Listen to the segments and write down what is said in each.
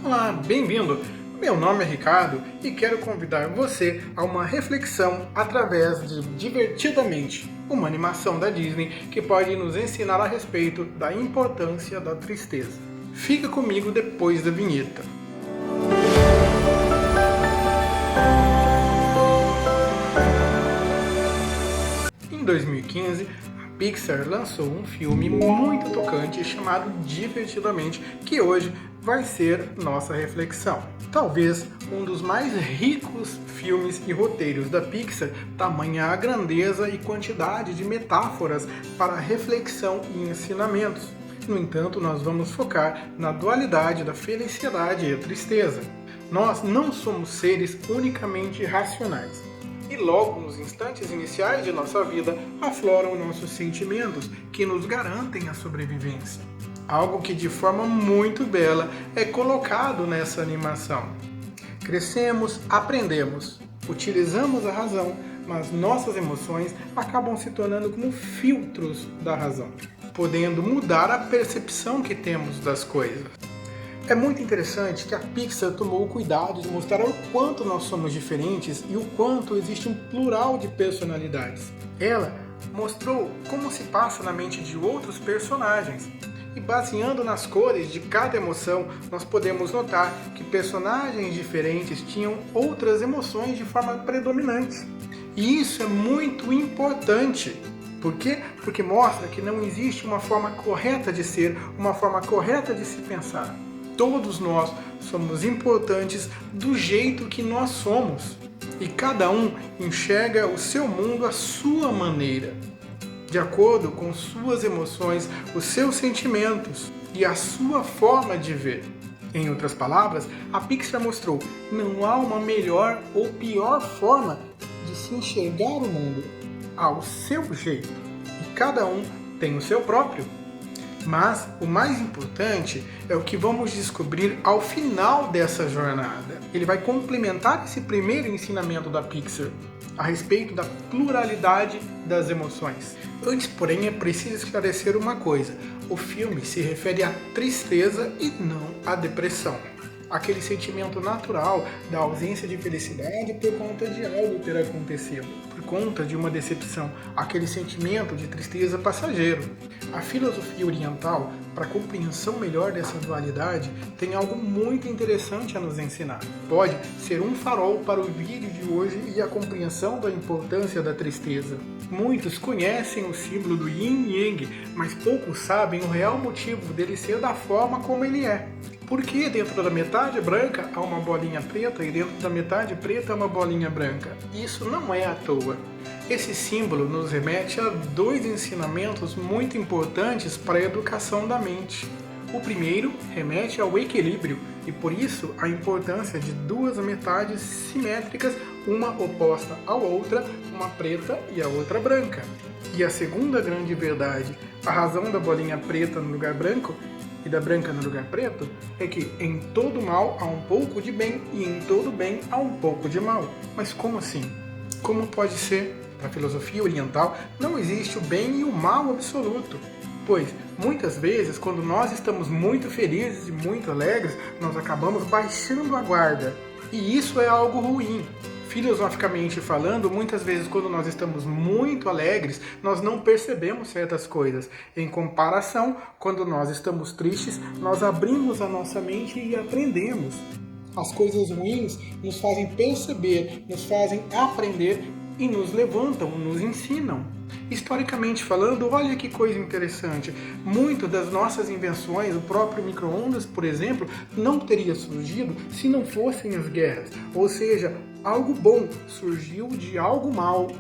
Olá, bem-vindo! Meu nome é Ricardo e quero convidar você a uma reflexão através de Divertidamente, uma animação da Disney que pode nos ensinar a respeito da importância da tristeza. Fica comigo depois da vinheta. Em 2015, a Pixar lançou um filme muito tocante chamado Divertidamente, que hoje vai ser nossa reflexão. Talvez um dos mais ricos filmes e roteiros da Pixar, tamanha a grandeza e quantidade de metáforas para reflexão e ensinamentos. No entanto, nós vamos focar na dualidade da felicidade e a tristeza. Nós não somos seres unicamente racionais. E logo nos instantes iniciais de nossa vida afloram nossos sentimentos que nos garantem a sobrevivência. Algo que de forma muito bela é colocado nessa animação. Crescemos, aprendemos, utilizamos a razão, mas nossas emoções acabam se tornando como filtros da razão, podendo mudar a percepção que temos das coisas. É muito interessante que a Pixar tomou o cuidado de mostrar o quanto nós somos diferentes e o quanto existe um plural de personalidades. Ela mostrou como se passa na mente de outros personagens. E baseando nas cores de cada emoção, nós podemos notar que personagens diferentes tinham outras emoções de forma predominante. E isso é muito importante. Por quê? Porque mostra que não existe uma forma correta de ser, uma forma correta de se pensar. Todos nós somos importantes do jeito que nós somos. E cada um enxerga o seu mundo à sua maneira, de acordo com suas emoções, os seus sentimentos e a sua forma de ver. Em outras palavras, a Pixar mostrou que não há uma melhor ou pior forma de se enxergar o mundo, ao seu jeito. E cada um tem o seu próprio. Mas o mais importante é o que vamos descobrir ao final dessa jornada. Ele vai complementar esse primeiro ensinamento da Pixar a respeito da pluralidade das emoções. Antes, porém, é preciso esclarecer uma coisa. O filme se refere à tristeza e não à depressão. Aquele sentimento natural da ausência de felicidade por conta de algo ter acontecido, por conta de uma decepção, aquele sentimento de tristeza passageiro. A filosofia oriental, para a compreensão melhor dessa dualidade, tem algo muito interessante a nos ensinar. Pode ser um farol para o vídeo de hoje e a compreensão da importância da tristeza. Muitos conhecem o símbolo do Yin e Yang, mas poucos sabem o real motivo dele ser da forma como ele é. Porque dentro da metade branca há uma bolinha preta e dentro da metade preta há uma bolinha branca. Isso não é à toa. Esse símbolo nos remete a dois ensinamentos muito importantes para a educação da mente. O primeiro remete ao equilíbrio e por isso a importância de duas metades simétricas, uma oposta à outra, uma preta e a outra branca. E a segunda grande verdade, a razão da bolinha preta no lugar branco e da branca no lugar preto, é que em todo mal há um pouco de bem e em todo bem há um pouco de mal. Mas como assim? Como pode ser? Na filosofia oriental não existe o bem e o mal absoluto. Pois, muitas vezes, quando nós estamos muito felizes e muito alegres, nós acabamos baixando a guarda. E isso é algo ruim. Filosoficamente falando, muitas vezes quando nós estamos muito alegres, nós não percebemos certas coisas. Em comparação, quando nós estamos tristes, nós abrimos a nossa mente e aprendemos. As coisas ruins nos fazem perceber, nos fazem aprender e nos levantam, nos ensinam. Historicamente falando, olha que coisa interessante. Muitas das nossas invenções, o próprio micro-ondas, por exemplo, não teria surgido se não fossem as guerras. Ou seja, algo bom surgiu de algo mal.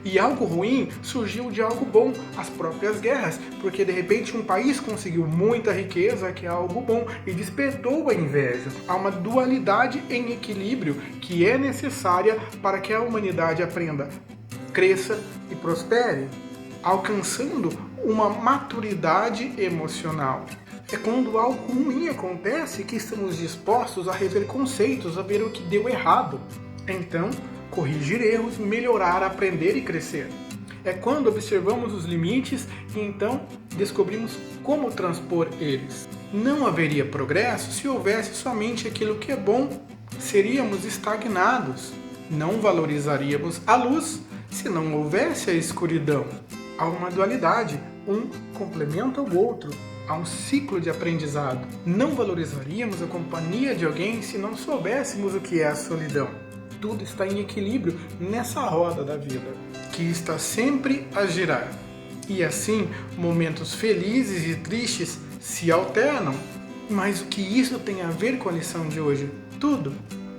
E algo ruim surgiu de algo bom, as próprias guerras. Porque de repente um país conseguiu muita riqueza, que é algo bom, e despertou a inveja. Há uma dualidade em equilíbrio que é necessária para que a humanidade aprenda, cresça e prospere, alcançando uma maturidade emocional. É quando algo ruim acontece que estamos dispostos a rever conceitos, a ver o que deu errado. Então, corrigir erros, melhorar, aprender e crescer. É quando observamos os limites e então descobrimos como transpor eles. Não haveria progresso se houvesse somente aquilo que é bom. Seríamos estagnados. Não valorizaríamos a luz se não houvesse a escuridão. Há uma dualidade, um complementa o outro. Há um ciclo de aprendizado. Não valorizaríamos a companhia de alguém se não soubéssemos o que é a solidão. Tudo está em equilíbrio nessa roda da vida, que está sempre a girar. E assim, momentos felizes e tristes se alternam. Mas o que isso tem a ver com a lição de hoje? Tudo.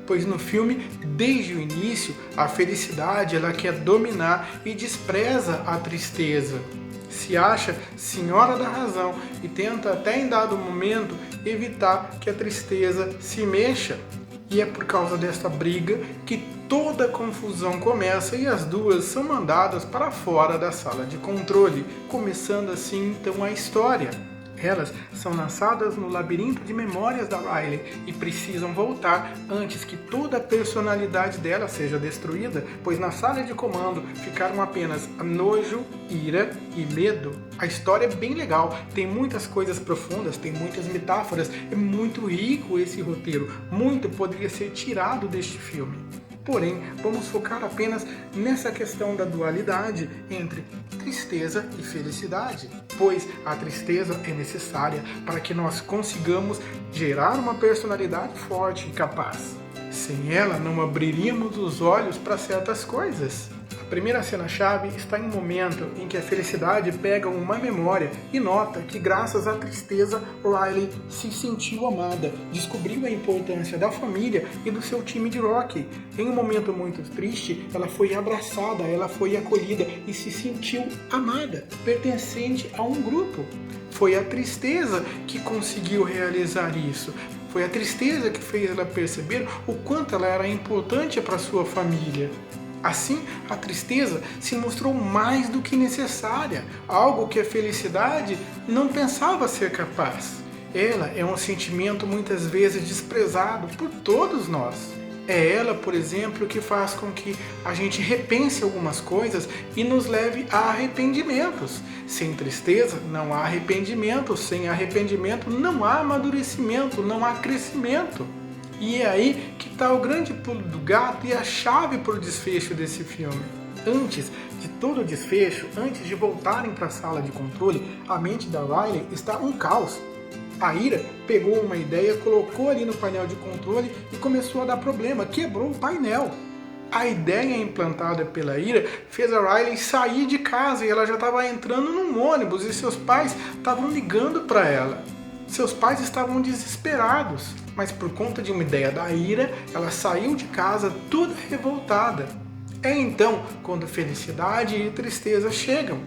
Pois no filme, desde o início, a felicidade ela quer dominar e despreza a tristeza. Se acha senhora da razão e tenta até em dado momento evitar que a tristeza se mexa. E é por causa desta briga que toda a confusão começa e as duas são mandadas para fora da sala de controle, começando assim então a história. Elas são lançadas no labirinto de memórias da Riley e precisam voltar antes que toda a personalidade dela seja destruída, pois na sala de comando ficaram apenas nojo, ira e medo. A história é bem legal, tem muitas coisas profundas, tem muitas metáforas, é muito rico esse roteiro, muito poderia ser tirado deste filme. Porém, vamos focar apenas nessa questão da dualidade entre tristeza e felicidade, pois a tristeza é necessária para que nós consigamos gerar uma personalidade forte e capaz. Sem ela, não abriríamos os olhos para certas coisas. A primeira cena-chave está em um momento em que a felicidade pega uma memória e nota que, graças à tristeza, Riley se sentiu amada, descobriu a importância da família e do seu time de rock. Em um momento muito triste, ela foi abraçada, ela foi acolhida e se sentiu amada, pertencente a um grupo. Foi a tristeza que conseguiu realizar isso. Foi a tristeza que fez ela perceber o quanto ela era importante para sua família. Assim, a tristeza se mostrou mais do que necessária, algo que a felicidade não pensava ser capaz. Ela é um sentimento muitas vezes desprezado por todos nós. É ela, por exemplo, que faz com que a gente repense algumas coisas e nos leve a arrependimentos. Sem tristeza não há arrependimento, sem arrependimento não há amadurecimento, não há crescimento. E é aí que está o grande pulo do gato e a chave para o desfecho desse filme. Antes de todo o desfecho, antes de voltarem para a sala de controle, a mente da Riley está um caos. A Ira pegou uma ideia, colocou ali no painel de controle e começou a dar problema, quebrou o painel. A ideia implantada pela Ira fez a Riley sair de casa e ela já estava entrando num ônibus e seus pais estavam ligando para ela. Seus pais estavam desesperados, mas por conta de uma ideia da Ira, ela saiu de casa toda revoltada. É então quando felicidade e tristeza chegam.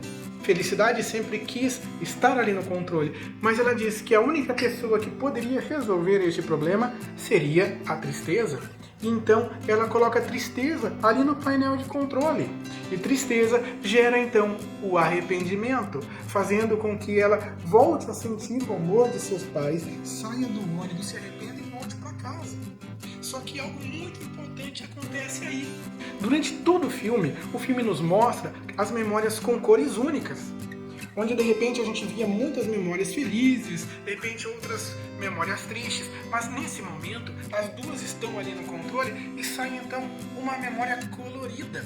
Felicidade sempre quis estar ali no controle, mas ela disse que a única pessoa que poderia resolver este problema seria a tristeza. Então ela coloca tristeza ali no painel de controle. E tristeza gera então o arrependimento, fazendo com que ela volte a sentir o amor de seus pais, saia do ônibus, se arrependa e volte para casa. Só que algo muito importante acontece aí. Durante todo o filme nos mostra as memórias com cores únicas, onde de repente a gente via muitas memórias felizes, de repente outras memórias tristes, mas nesse momento as duas estão ali no controle e sai então uma memória colorida.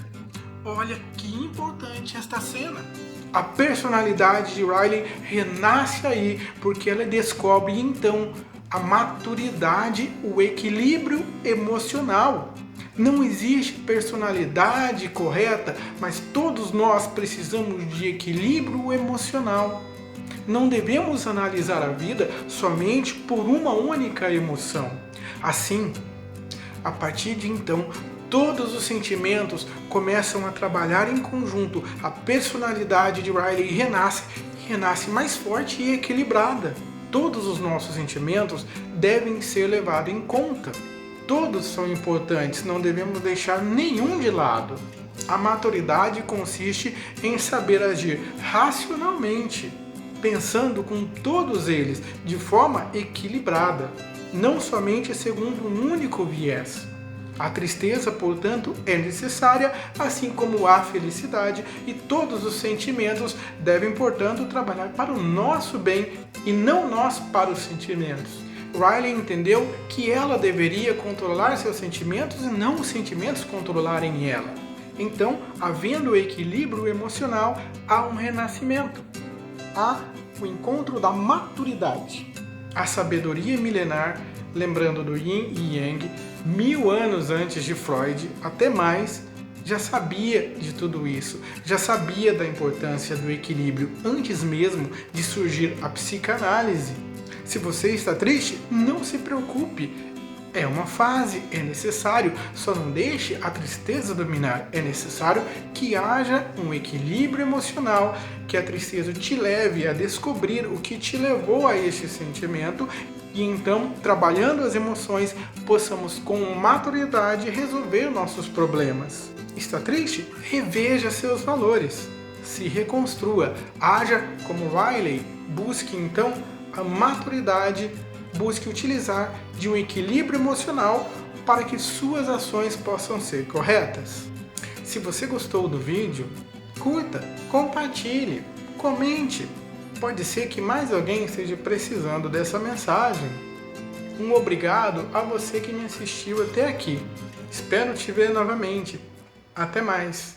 Olha que importante esta cena. A personalidade de Riley renasce aí, porque ela descobre então a maturidade, o equilíbrio emocional. Não existe personalidade correta, mas todos nós precisamos de equilíbrio emocional. Não devemos analisar a vida somente por uma única emoção. Assim, a partir de então, todos os sentimentos começam a trabalhar em conjunto. A personalidade de Riley renasce mais forte e equilibrada. Todos os nossos sentimentos devem ser levados em conta. Todos são importantes, não devemos deixar nenhum de lado. A maturidade consiste em saber agir racionalmente, pensando com todos eles de forma equilibrada, não somente segundo um único viés. A tristeza, portanto, é necessária, assim como a felicidade, e todos os sentimentos devem, portanto, trabalhar para o nosso bem e não nós para os sentimentos. Riley entendeu que ela deveria controlar seus sentimentos e não os sentimentos controlarem ela. Então, havendo equilíbrio emocional, há um renascimento, há o encontro da maturidade. A sabedoria milenar, lembrando do Yin e Yang, 1000 anos antes de Freud, até mais, já sabia de tudo isso, já sabia da importância do equilíbrio antes mesmo de surgir a psicanálise. Se você está triste, não se preocupe. É uma fase, é necessário, só não deixe a tristeza dominar. É necessário que haja um equilíbrio emocional, que a tristeza te leve a descobrir o que te levou a este sentimento e então, trabalhando as emoções, possamos com maturidade resolver nossos problemas. Está triste? Reveja seus valores. Se reconstrua. Haja como Riley. Busque então a maturidade, busque utilizar de um equilíbrio emocional para que suas ações possam ser corretas. Se você gostou do vídeo, curta, compartilhe, comente. Pode ser que mais alguém esteja precisando dessa mensagem. Um obrigado a você que me assistiu até aqui. Espero te ver novamente. Até mais!